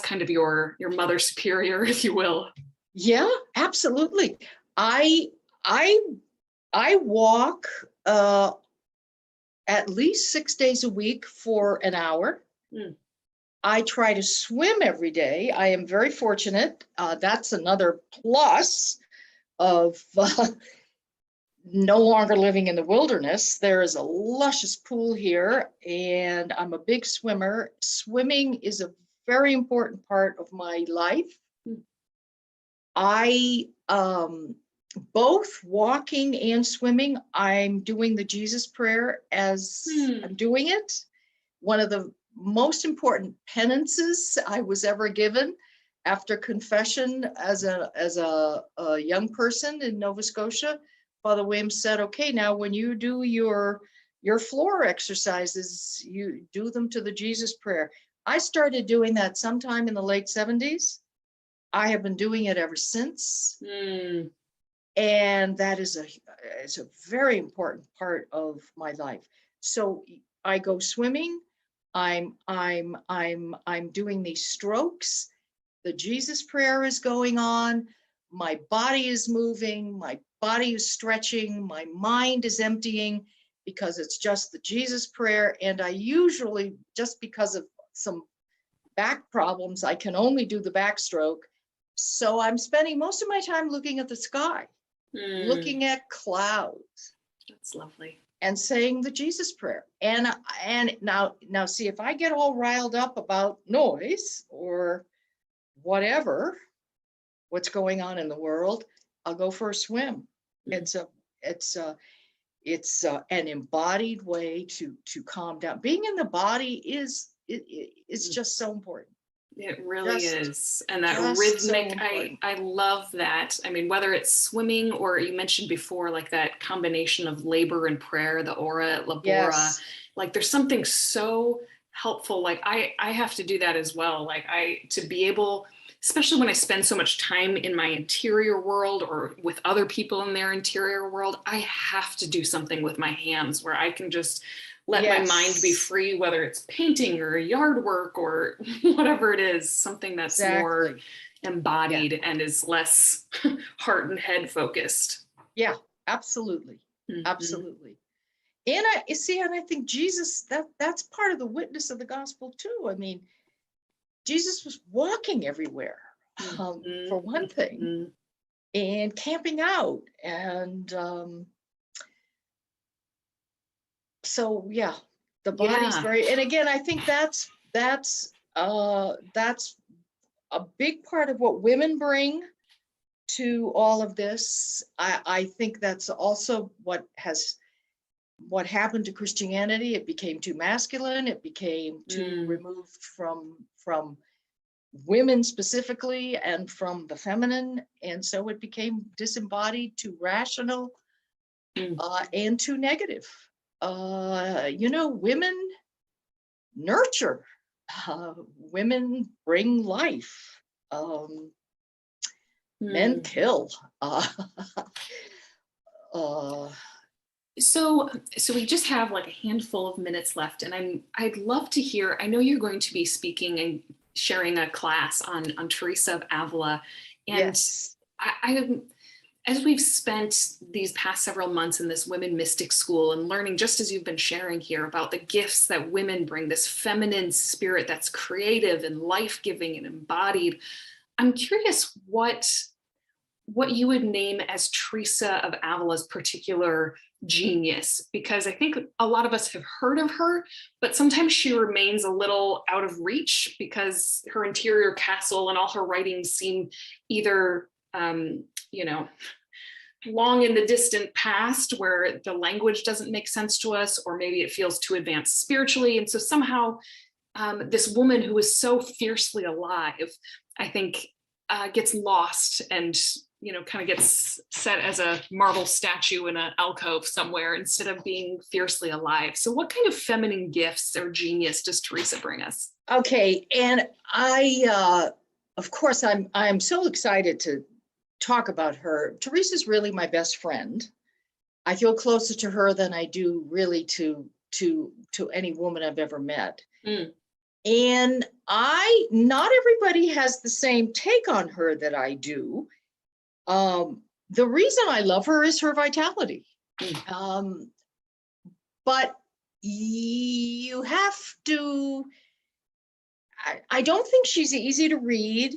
[SPEAKER 1] kind of your mother superior, if you will.
[SPEAKER 2] Yeah, absolutely. I walk at least 6 days a week for an hour.
[SPEAKER 1] Mm.
[SPEAKER 2] I try to swim every day. I am very fortunate. That's another plus of no longer living in the wilderness. There is a luscious pool here, and I'm a big swimmer. Swimming is a very important part of my life.
[SPEAKER 1] Mm.
[SPEAKER 2] I both walking and swimming, I'm doing the Jesus prayer as I'm doing it. One of the most important penances I was ever given after confession as a young person in Nova Scotia. Father William said, okay, now when you do your floor exercises, you do them to the Jesus prayer. I started doing that sometime in the late 70s. I have been doing it ever since. And that is it's a very important part of my life. So I go swimming. I'm doing these strokes. The Jesus prayer is going on. My body is moving. My body is stretching. My mind is emptying because it's just the Jesus prayer. And I usually, just because of some back problems, I can only do the backstroke. So I'm spending most of my time looking at the sky, looking at clouds.
[SPEAKER 1] That's lovely.
[SPEAKER 2] And saying the Jesus prayer. And now see, if I get all riled up about noise or what's going on in the world, I'll go for a swim. It's an embodied way to calm down. Being in the body is just so important.
[SPEAKER 1] It really is. And that rhythmic,
[SPEAKER 2] so
[SPEAKER 1] I love that. I mean, whether it's swimming or you mentioned before, like that combination of labor and prayer, the ora et labora,
[SPEAKER 2] yes.
[SPEAKER 1] Like there's something so helpful. Like I have to do that as well. Like to be able, especially when I spend so much time in my interior world or with other people in their interior world, I have to do something with my hands where I can just let my mind be free, whether it's painting or yard work or whatever it is, something that's more embodied and is less heart and head focused.
[SPEAKER 2] Yeah, absolutely. Absolutely. And I think Jesus, that's part of the witness of the gospel too. I mean, Jesus was walking everywhere, for one thing, and camping out. And so, yeah, the body's very, and again, I think that's a big part of what women bring to all of this. I think that's also what happened to Christianity. It became too masculine. It became too removed from women specifically and from the feminine. And so it became disembodied, too rational, and too negative. Women nurture, women bring life, men kill.
[SPEAKER 1] So we just have like a handful of minutes left, and I'd love to hear. I know you're going to be speaking and sharing a class on Teresa of Avila, and
[SPEAKER 2] yes.
[SPEAKER 1] I as we've spent these past several months in this women mystic school and learning, just as you've been sharing here, about the gifts that women bring, this feminine spirit that's creative and life-giving and embodied, I'm curious what you would name as Teresa of Avila's particular genius, because I think a lot of us have heard of her, but sometimes she remains a little out of reach because her interior castle and all her writings seem either you know, long in the distant past where the language doesn't make sense to us, or maybe it feels too advanced spiritually. And so somehow this woman who is so fiercely alive, I think, gets lost and, you know, kind of gets set as a marble statue in an alcove somewhere instead of being fiercely alive. So what kind of feminine gifts or genius does Teresa bring us?
[SPEAKER 2] Okay, and I, of course, I'm so excited to talk about her. Teresa's really my best friend. I feel closer to her than I do really to any woman I've ever met.
[SPEAKER 1] Mm.
[SPEAKER 2] And not everybody has the same take on her that I do. The reason I love her is her vitality. But you have to, I don't think she's easy to read.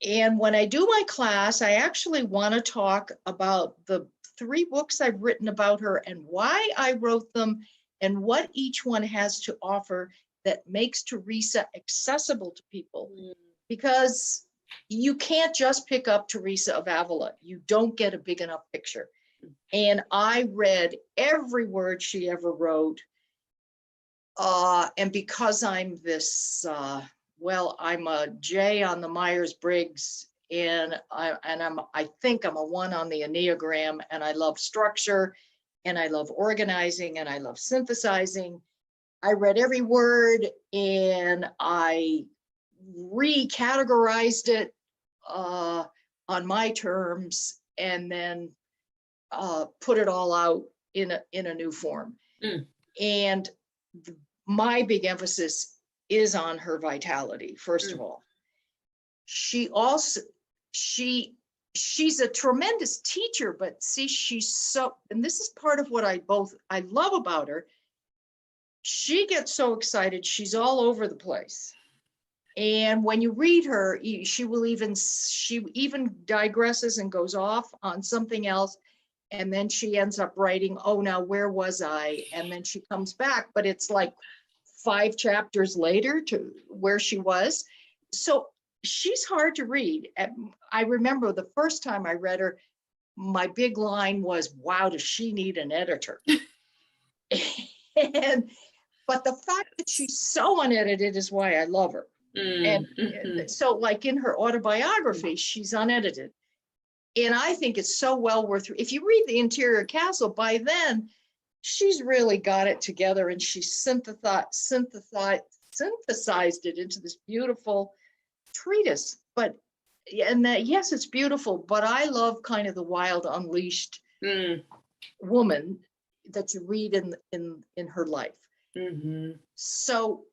[SPEAKER 2] And when I do my class, I actually want to talk about the 3 books I've written about her and why I wrote them and what each one has to offer that makes Teresa accessible to people. Because you can't just pick up Teresa of Avila. You don't get a big enough picture. And I read every word she ever wrote. And because I'm this, I'm a J on the Myers-Briggs, and I think I'm a 1 on the Enneagram, and I love structure, and I love organizing, and I love synthesizing. I read every word, and I recategorized it on my terms, and then put it all out in a new form. And my big emphasis is on her vitality. First of all, she's a tremendous teacher, but see, she's so, and this is part of what I love about her. She gets so excited, she's all over the place. And when you read her, she even digresses and goes off on something else. And then she ends up writing, oh, now where was I? And then she comes back, but it's like 5 chapters later to where she was. So she's hard to read. I remember the first time I read her, my big line was, wow, does she need an editor? But the fact that she's so unedited is why I love her. And so like in her autobiography, she's unedited. And I think it's so well worth it. If you read The Interior Castle, by then, she's really got it together, and she synthesized it into this beautiful treatise. But, and that, yes, it's beautiful, but I love kind of the wild, unleashed woman that you read in her life. So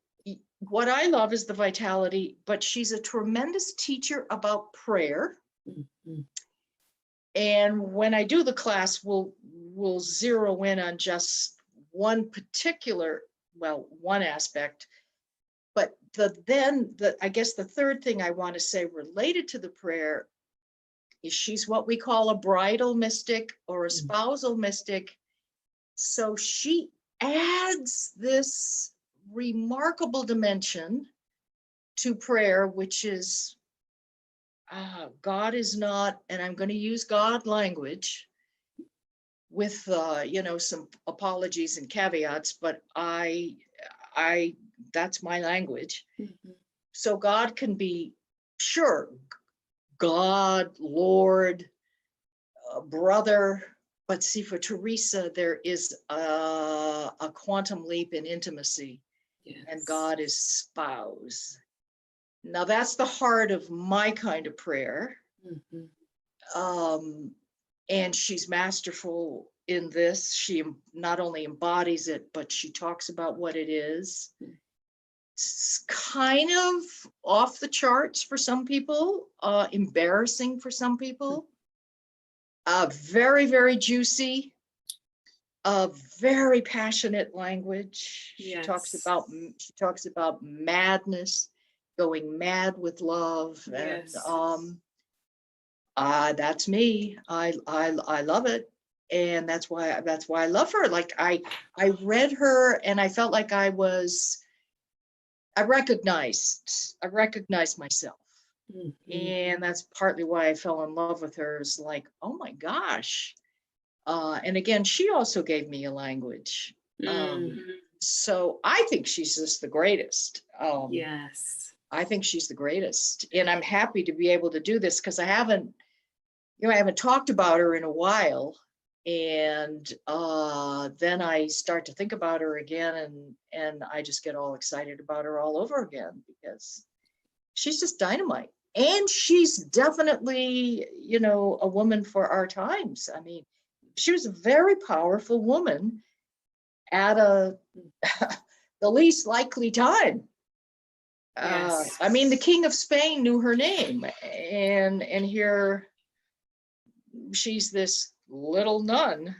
[SPEAKER 2] what I love is the vitality, but she's a tremendous teacher about prayer. And when I do the class, we'll zero in on just one aspect. But I guess the third thing I want to say related to the prayer is she's what we call a bridal mystic or a spousal mystic. So she adds this remarkable dimension to prayer, which is God is not, and I'm going to use God language with some apologies and caveats, but I that's my language. So God can be, sure, God, Lord, brother, but see, for Teresa, there is a quantum leap in intimacy. Yes. And God is spouse. Now that's the heart of my kind of prayer. And she's masterful in this. She not only embodies it, but she talks about what it is. It's kind of off the charts for some people, embarrassing for some people. Very, very juicy, very passionate language. Yes. She talks about madness, going mad with love. Yes. And that's me. I love it. And that's why I love her. Like I read her and I felt like I recognized myself. And that's partly why I fell in love with her, is like, oh my gosh. And again, she also gave me a language. So I think she's just the greatest.
[SPEAKER 1] Yes.
[SPEAKER 2] I think she's the greatest. And I'm happy to be able to do this because I haven't talked about her in a while. And then I start to think about her again, and I just get all excited about her all over again because she's just dynamite. And she's definitely, a woman for our times. I mean, she was a very powerful woman at the least likely time.
[SPEAKER 1] Yes.
[SPEAKER 2] I mean, the King of Spain knew her name, and here she's this little nun.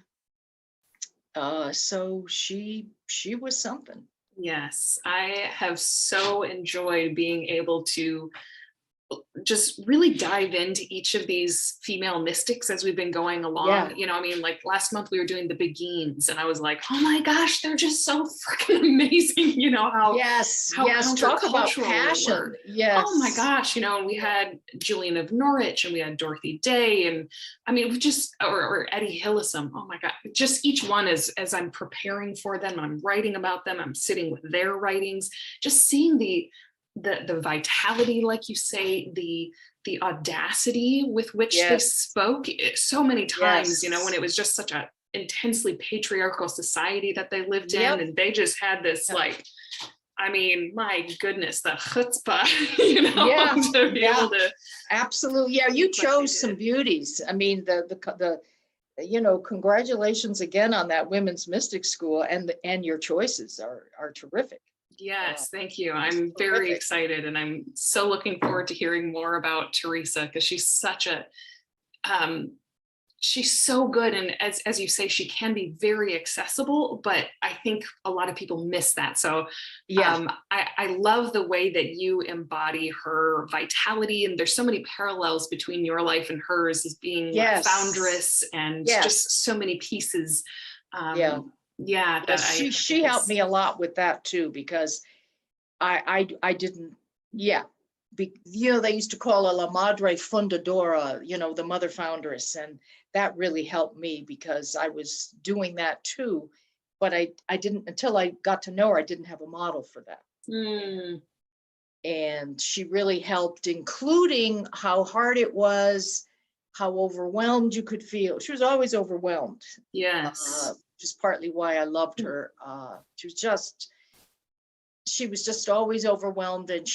[SPEAKER 2] So she was something.
[SPEAKER 1] Yes, I have so enjoyed being able to just really dive into each of these female mystics as we've been going along.
[SPEAKER 2] Yeah.
[SPEAKER 1] I mean, like last month we were doing the Beguines, and I was like, oh my gosh, they're just so freaking amazing. How
[SPEAKER 2] Yes,
[SPEAKER 1] how
[SPEAKER 2] talk about
[SPEAKER 1] countercultural they
[SPEAKER 2] passion.
[SPEAKER 1] were.
[SPEAKER 2] Yes.
[SPEAKER 1] Oh my gosh, we had Julian of Norwich, and we had Dorothy Day, and I mean, we just or Eddie Hillesum. Oh my God, just each one as I'm preparing for them, I'm writing about them, I'm sitting with their writings, just seeing the vitality, like you say, the audacity with which they spoke so many times, when it was just such a intensely patriarchal society that they lived in, and they just had this like, I mean, my goodness, the chutzpah, to be able to.
[SPEAKER 2] Absolutely. Yeah, you chose some beauties. I mean, the congratulations again on that women's mystic school, and your choices are terrific.
[SPEAKER 1] Yes, thank you. I'm very excited, and I'm so looking forward to hearing more about Teresa, because she's such a she's so good, and as you say, she can be very accessible, but I think a lot of people miss that. So I love the way that you embody her vitality, and there's so many parallels between your life and hers as being a foundress, and just so many pieces.
[SPEAKER 2] She helped me a lot with that too, because I didn't, they used to call her La Madre Fundadora, the mother foundress, and that really helped me because I was doing that too, but I didn't, until I got to know her, I didn't have a model for that. And she really helped, including how hard it was, how overwhelmed you could feel. She was always overwhelmed.
[SPEAKER 1] Yes.
[SPEAKER 2] Which is partly why I loved her. She was just always overwhelmed, and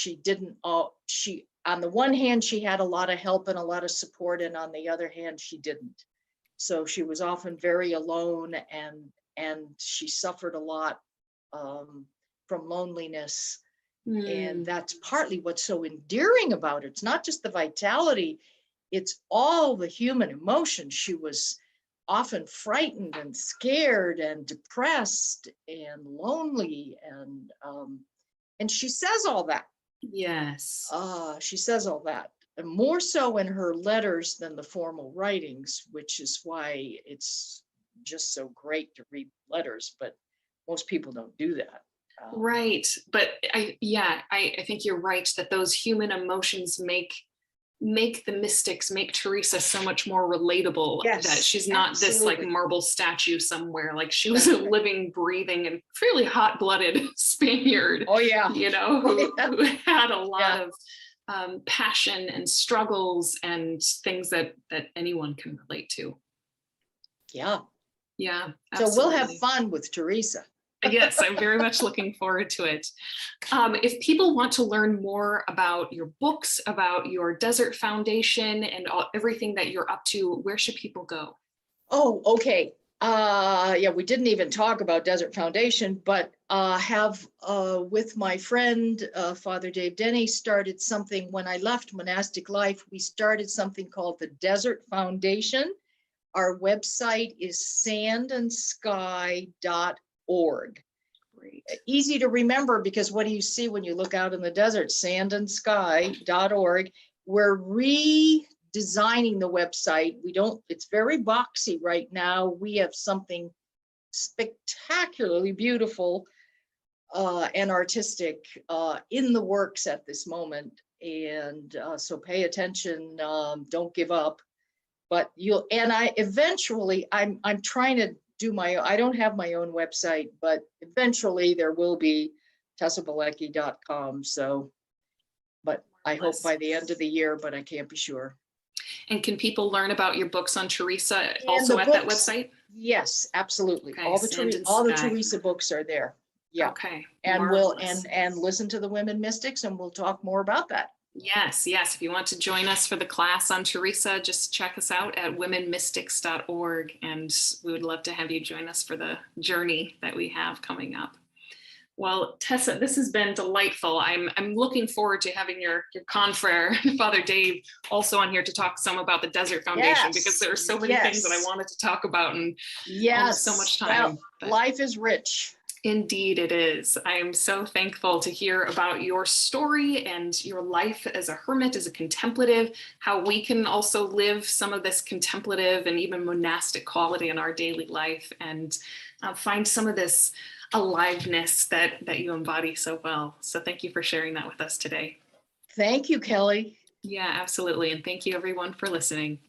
[SPEAKER 2] on the one hand, she had a lot of help and a lot of support, and on the other hand, she didn't. So she was often very alone, and she suffered a lot from loneliness. And that's partly what's so endearing about it. It's not just the vitality, it's all the human emotion. She was often frightened and scared and depressed and lonely, and she says all that.
[SPEAKER 1] Yes.
[SPEAKER 2] She says all that, and more so in her letters than the formal writings, which is why it's just so great to read letters, but most people don't do that.
[SPEAKER 1] Right, but I think you're right that those human emotions make the mystics, make Teresa so much more relatable. That she's not this like marble statue somewhere. Like, she was a living, breathing, and fairly hot-blooded Spaniard.
[SPEAKER 2] Oh yeah.
[SPEAKER 1] Who had a lot of passion and struggles and things that anyone can relate to.
[SPEAKER 2] Yeah.
[SPEAKER 1] Yeah.
[SPEAKER 2] Absolutely. So we'll have fun with Teresa.
[SPEAKER 1] Yes, I'm very much looking forward to it. If people want to learn more about your books, about your Desert Foundation, and everything that you're up to, where should people go?
[SPEAKER 2] Oh, okay. We didn't even talk about Desert Foundation, but with my friend, Father Dave Denny, started something when I left monastic life. We started something called the Desert Foundation. Our website is sandandsky.org. Great. Easy to remember, because what do you see when you look out in the desert? sandandsky.org. We're redesigning the website. It's very boxy right now. We have something spectacularly beautiful and artistic in the works at this moment. And so pay attention, don't give up. But I'm trying to do I don't have my own website, but eventually there will be tessabielecki.com. So, but I hope by the end of the year, but I can't be sure.
[SPEAKER 1] And can people learn about your books on Teresa
[SPEAKER 2] And
[SPEAKER 1] also at that website?
[SPEAKER 2] Yes, absolutely.
[SPEAKER 1] Okay,
[SPEAKER 2] All the Teresa books are there. Yeah.
[SPEAKER 1] Okay.
[SPEAKER 2] And
[SPEAKER 1] marvelous.
[SPEAKER 2] and listen to the women mystics, and we'll talk more about that.
[SPEAKER 1] Yes. If you want to join us for the class on Teresa, just check us out at womenmystics.org, and we would love to have you join us for the journey that we have coming up. Well, Tessa, this has been delightful. I'm looking forward to having your confrere, Father Dave, also on here to talk some about the Desert Foundation, because there are so many things that I wanted to talk about, and so much time.
[SPEAKER 2] Well, life is rich.
[SPEAKER 1] Indeed it is. I am so thankful to hear about your story and your life as a hermit, as a contemplative, how we can also live some of this contemplative and even monastic quality in our daily life, and find some of this aliveness that you embody so well. So thank you for sharing that with us today.
[SPEAKER 2] Thank you, Kelly.
[SPEAKER 1] Yeah, absolutely. And thank you everyone for listening.